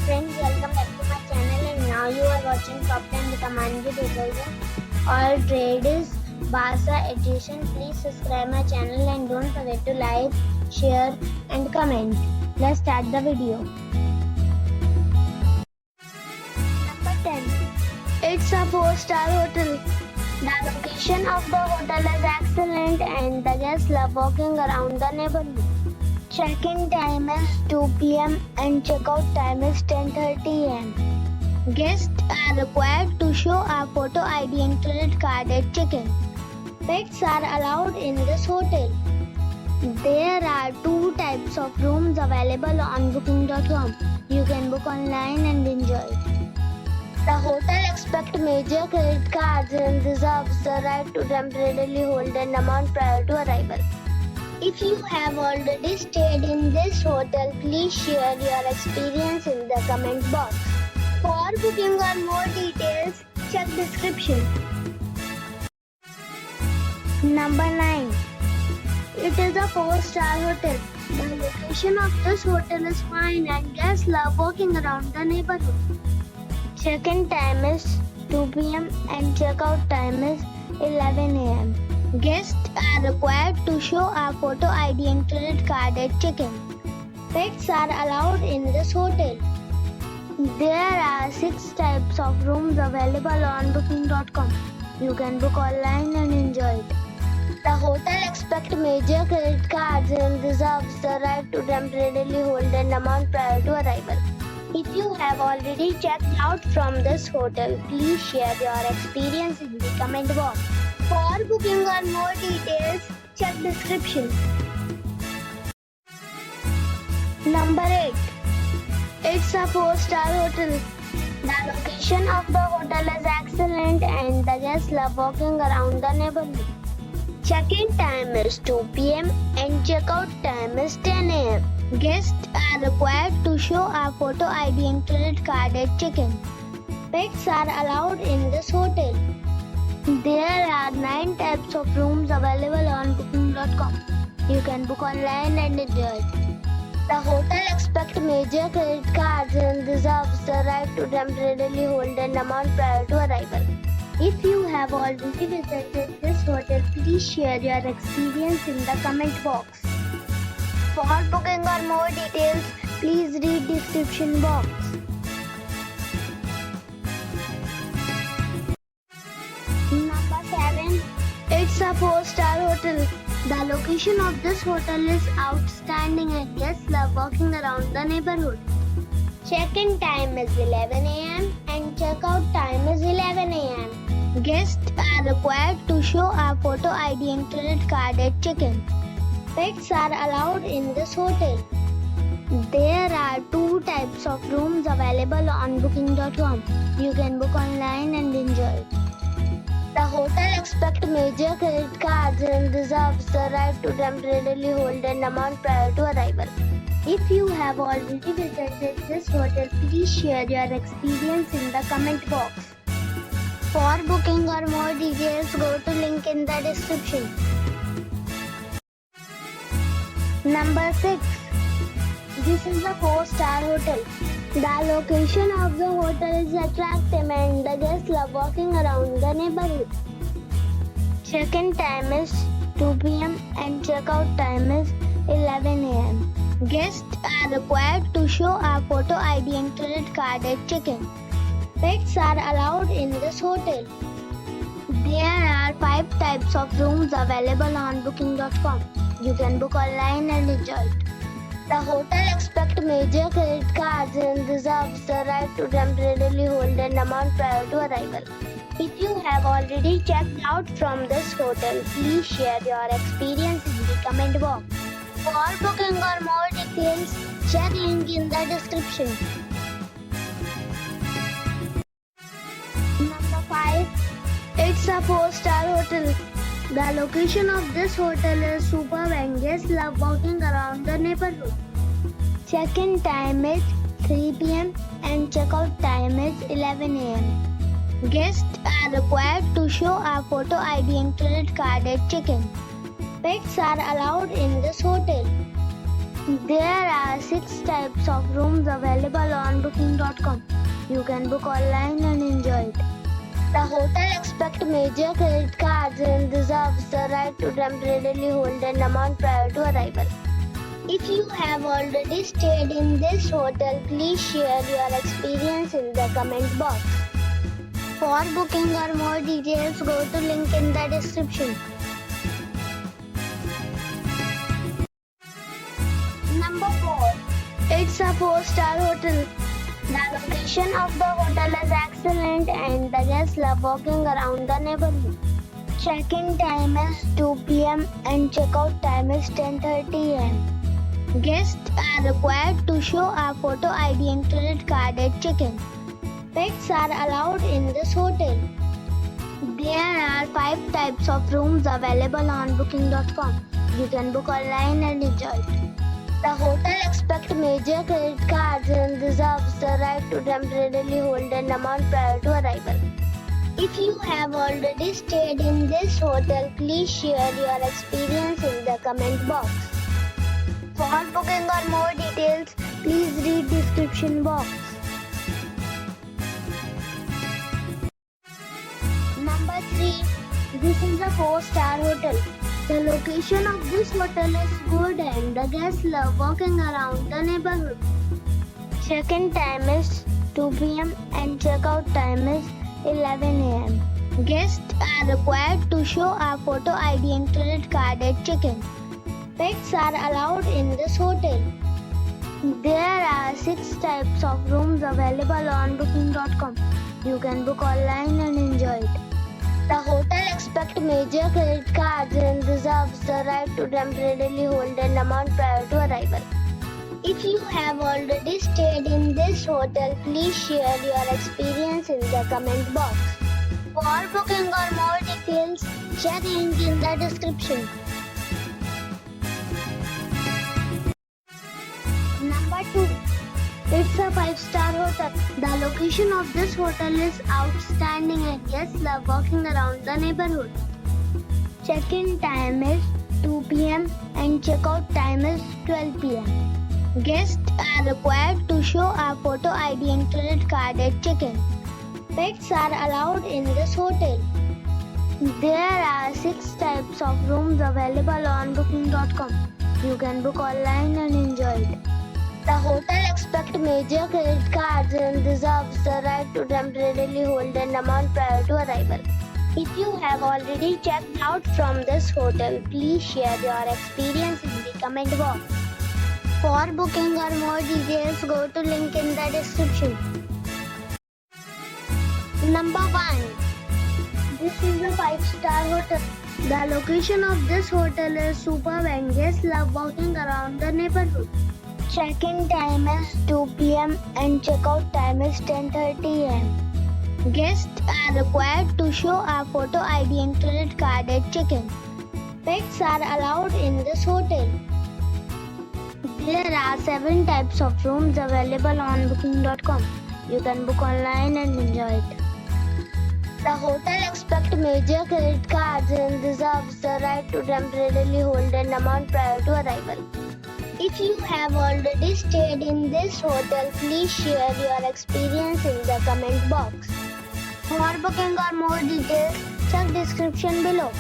friends, welcome back to my channel, and now you are watching top 10 recommended hotels of all trades Bassa Atesina. Please subscribe my channel and don't forget to like, share and comment. Let's start the video. Number 10. It's a 4-star hotel. The location of the hotel is excellent and the guests love walking around the neighborhood. Check-in time is 2 p.m. and check-out time is 10:30 a.m. Guests are required to show a photo ID and credit card at check-in. Pets are allowed in this hotel. There are 2 types of rooms available on booking.com. You can book online and enjoy it. The hotel expects major credit cards and reserves the right to temporarily hold an amount prior to arrival. If you have already stayed in this hotel, please share your experience in the comment box. For booking or more details, check description. Number 9. It is a 4-star hotel. The location of this hotel is fine and guests love walking around the neighborhood. Check-in time is 2 p.m. and check-out time is 11 a.m. Guests are required to show a photo ID and credit card at check-in. Pets are allowed in this hotel. There are 6 types of rooms available on booking.com. You can book online and enjoy it. The hotel expects major credit cards and reserves the right to temporarily hold an amount prior to arrival. If you have already checked out from this hotel, please share your experience in the comment box. For booking or more details, check description. Number 8. It's a 4-star hotel. The location of the hotel is excellent and the guests love walking around the neighborhood. Check-in time is 2 p.m. and check-out time is 10 a.m. Guests are required to show a photo ID and credit card at check-in. Pets are allowed in this hotel. There are 9 types of rooms available on booking.com. You can book online and enjoy it. The hotel expects major credit cards and reserves the right to temporarily hold an amount prior to arrival. If you have already visited this hotel, please share your experience in the comment box. For booking or more details, please read description box. Number 7. It's a 4-star hotel. The location of this hotel is outstanding and guests love walking around the neighborhood. Check-in time is 11 a.m. and check-out time is 11 a.m. Guests are required to show a photo ID and credit card at check-in. Pets are allowed in this hotel. There are 2 types of rooms available on booking.com. You can book online and enjoy it. The hotel expects major credit cards and reserves the right to temporarily hold an amount prior to arrival. If you have already visited this hotel, please share your experience in the comment box. For booking or more details, go to link in the description. Number 6. This is a 4-star hotel. The location of the hotel is attractive and the guests love walking around the neighborhood. Check-in time is 2 p.m. and check-out time is 11 a.m. Guests are required to show a photo ID and credit card at check-in. Pets are allowed in this hotel. There are 5 types of rooms available on booking.com. You can book online and enjoy it. The hotel expects major credit cards and reserves the right to temporarily hold an amount prior to arrival. If you have already checked out from this hotel, please share your experience in the comment box. For booking or more details, check link in the description. Number 5. It's a 4-star hotel. The location of this hotel is superb and guests love walking around the neighborhood. Check-in time is 3 p.m. and check-out time is 11 a.m. Guests are required to show a photo ID and credit card at check-in. Pets are allowed in this hotel. There are 6 types of rooms available on booking.com. You can book online and enjoy it. The hotel accepts major credit cards and reserves the right to temporarily hold an amount prior to arrival. If you have already stayed in this hotel, please share your experience in the comment box. For booking or more details, go to link in the description. Number 4. It's a 4-star hotel. The location of the hotel is excellent and the guests love walking around the neighborhood. Check-in time is 2 p.m. and check-out time is 10:30 a.m. Guests are required to show a photo ID and credit card at check-in. Pets are allowed in this hotel. There are 5 types of rooms available on booking.com. You can book online and enjoy it. The hotel accepts major credit cards and reserves the right to temporarily hold an amount prior to arrival. If you have already stayed in this hotel, please share your experience in the comment box. For booking or more details, please read description box. Number 3. This is a 4-star hotel. The location of this hotel is good and the guests love walking around the neighborhood. Check-in time is 2 p.m. and check-out time is 11 a.m. Guests are required to show a photo ID and credit card at check-in. Pets are allowed in this hotel. There are 6 types of rooms available on booking.com. You can book online and enjoy it. The hotel accepts major credit cards and reserves the right to temporarily hold an amount prior to arrival. If you have already stayed in this hotel, please share your experience in the comment box. For booking or more details, check link in the description. Number 2. It's a 5-star hotel. The location of this hotel is outstanding and guests love walking around the neighborhood. Check-in time is 2 p.m. and check-out time is 12 p.m. Guests are required to show a photo ID and credit card at check-in. Pets are allowed in this hotel. There are 6 types of rooms available on booking.com. You can book online and enjoy it. The hotel accepts major credit cards and reserves the right to temporarily hold an amount prior to arrival. If you have already checked out from this hotel, please share your experience in the comment box. For booking or more details, go to link in the description. Number 1. This is a 5-star hotel. The location of this hotel is superb and guests love walking around the neighborhood. Check-in time is 2 p.m. and check-out time is 10:30 a.m. Guests are required to show a photo ID and credit card at check-in. Pets are allowed in this hotel. There are 7 types of rooms available on booking.com. You can book online and enjoy it. The hotel accepts major credit cards and reserves the right to temporarily hold an amount prior to arrival. If you have already stayed in this hotel, please share your experience in the comment box. For booking or more details, check description below.